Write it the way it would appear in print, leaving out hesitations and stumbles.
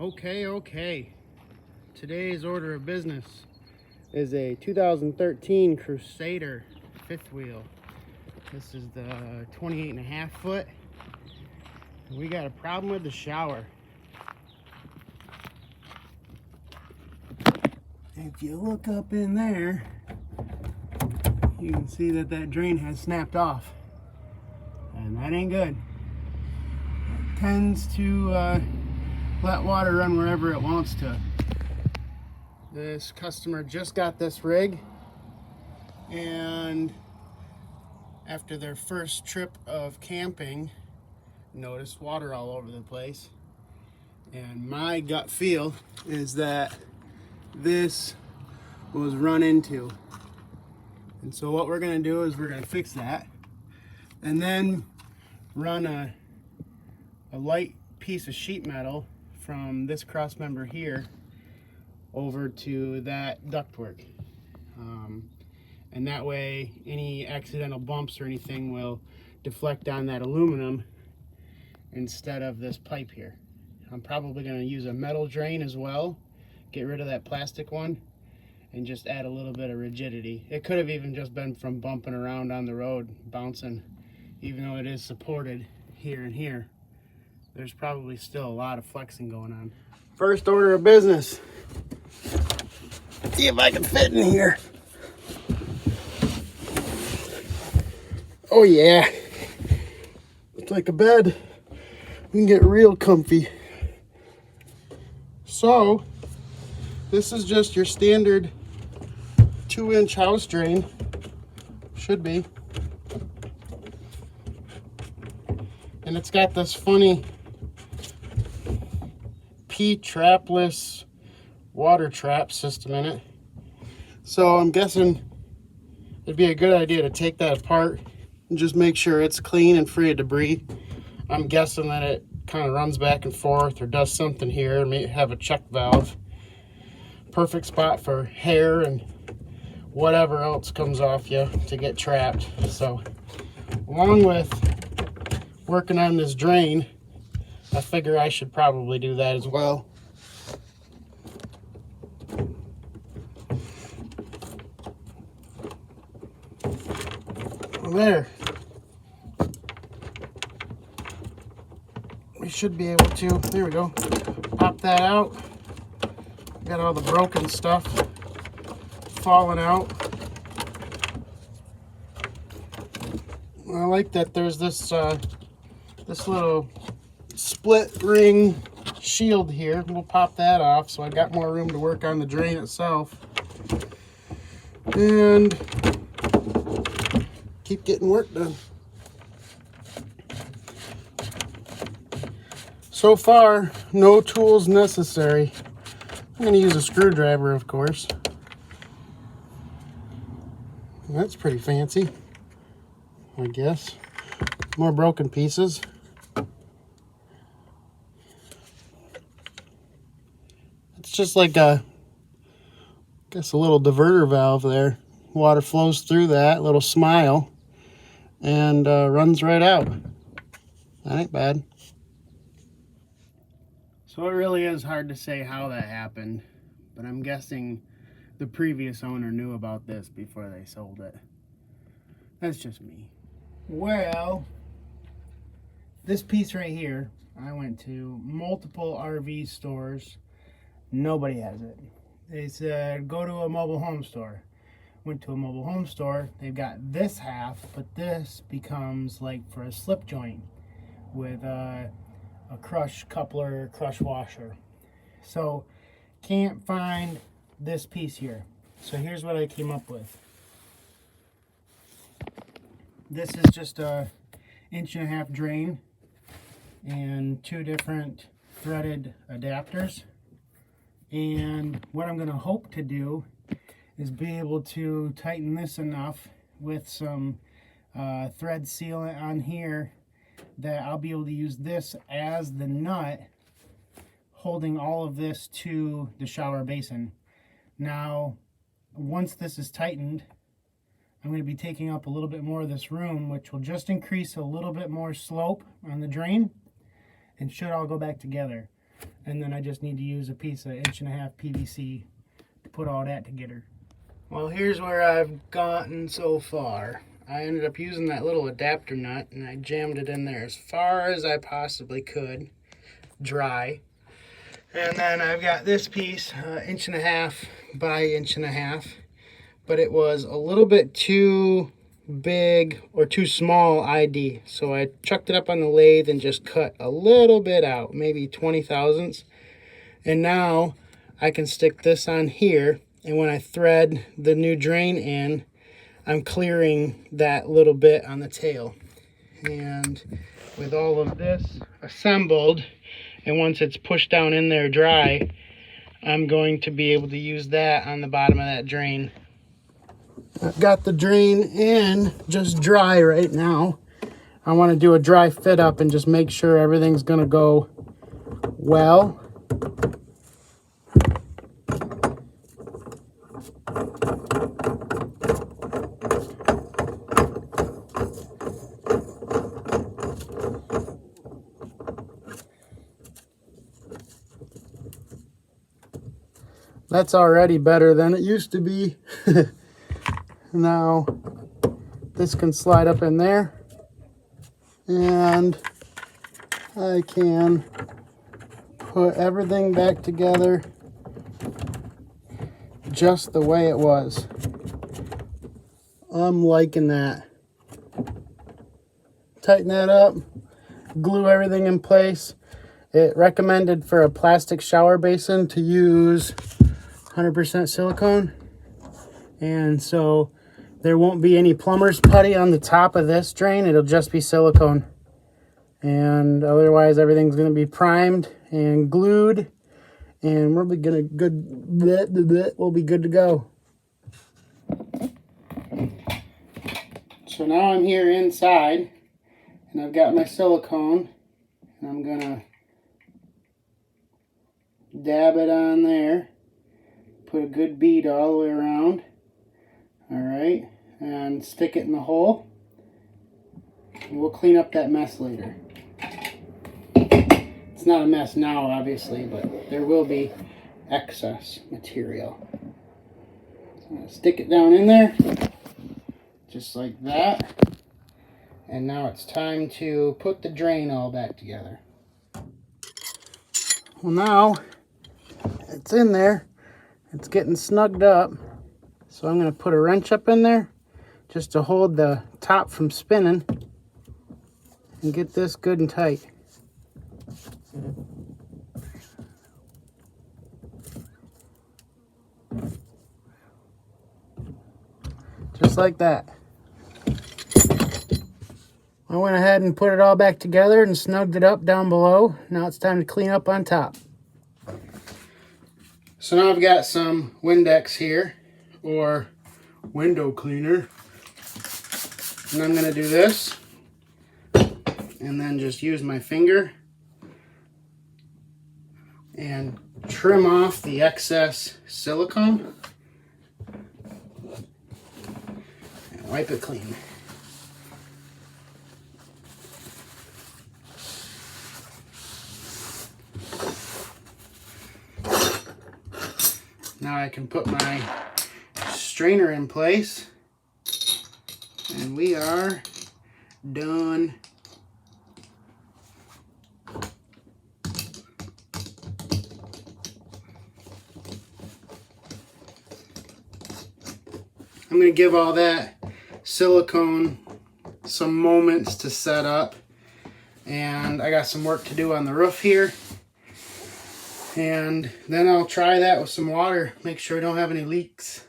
Okay. Today's order of business is a 2013 Crusader fifth wheel. This is the 28.5 foot. We got a problem with the shower. If you look up in there, you can see that drain has snapped off. And that ain't good. It tends to let water run wherever it wants to. This customer just got this rig, and after their first trip of camping, noticed water all over the place. And my gut feel is that this was run into. And so what we're gonna do is we're gonna fix that, and then run a light piece of sheet metal from this cross member here over to that ductwork. And that way any accidental bumps or anything will deflect on that aluminum instead of this pipe here. I'm probably going to use a metal drain as well, get rid of that plastic one, and just add a little bit of rigidity. It could have even just been from bumping around on the road, bouncing. Even though it is supported here and here, there's probably still a lot of flexing going on. First order of business. See if I can fit in here. Oh yeah, it's like a bed. We can get real comfy. So this is just your standard 2-inch house drain. Should be. And it's got this funny P-trapless water trap system in it. So I'm guessing it'd be a good idea to take that apart and just make sure it's clean and free of debris. I'm guessing that it kind of runs back and forth or does something here, may have a check valve. Perfect spot for hair and whatever else comes off you to get trapped. So along with working on this drain, I figure I should probably do that as well. There. We should be able to, there we go, pop that out. Got all the broken stuff falling out. I like that there's this little split ring shield here. We'll pop that off so I got more room to work on the drain itself. And keep getting work done. So far, no tools necessary. I'm going to use a screwdriver, of course. That's pretty fancy, I guess. More broken pieces. It's just like a little diverter valve there. Water flows through that little smile and runs right out. That ain't bad. So it really is hard to say how that happened, but I'm guessing the previous owner knew about this before they sold it. That's just me. Well, this piece right here, I went to multiple RV stores. Nobody has it. They said, go to a mobile home store. Went to a mobile home store. They've got this half, but this becomes like for a slip joint with a crush coupler, crush washer. So can't find this piece here. So here's what I came up with. This is just a 1.5 inch drain and 2 different threaded adapters. And what I'm going to hope to do is be able to tighten this enough with some thread sealant on here that I'll be able to use this as the nut holding all of this to the shower basin. Now, once this is tightened, I'm going to be taking up a little bit more of this room, which will just increase a little bit more slope on the drain and should all go back together. And then I just need to use a piece of 1.5" PVC to put all that together. Well, here's where I've gotten so far. I ended up using that little adapter nut and I jammed it in there as far as I possibly could, dry. And then I've got this piece, 1.5" by 1.5", but it was a little bit too big or too small ID. So I chucked it up on the lathe and just cut a little bit out, maybe 20 thousandths. And now I can stick this on here, and when I thread the new drain in, I'm clearing that little bit on the tail. And with all of this assembled, and once it's pushed down in there dry, I'm going to be able to use that on the bottom of that drain. I've got the drain in just dry right now. I want to do a dry fit up and just make sure everything's going to go well. That's already better than it used to be. Now this can slide up in there and I can put everything back together just the way it was. I'm liking that. Tighten that up, glue everything in place. It recommended for a plastic shower basin to use 100% silicone, and so there won't be any plumber's putty on the top of this drain. It'll just be silicone, and otherwise everything's going to be primed and glued, and we'll be good to go. So now I'm here inside and I've got my silicone, and I'm gonna dab it on there. Put a good bead all the way around. Alright, and stick it in the hole. And we'll clean up that mess later. It's not a mess now, obviously, but there will be excess material. So I'm going to stick it down in there, just like that. And now it's time to put the drain all back together. Well, now it's in there. It's getting snugged up, so I'm going to put a wrench up in there just to hold the top from spinning and get this good and tight. Just like that. I went ahead and put it all back together and snugged it up down below. Now it's time to clean up on top. So now I've got some Windex here, or window cleaner, and I'm going to do this, and then just use my finger and trim off the excess silicone and wipe it clean. Now I can put my strainer in place, and we are done. I'm going to give all that silicone some moments to set up, and I got some work to do on the roof here. And then I'll try that with some water, make sure I don't have any leaks.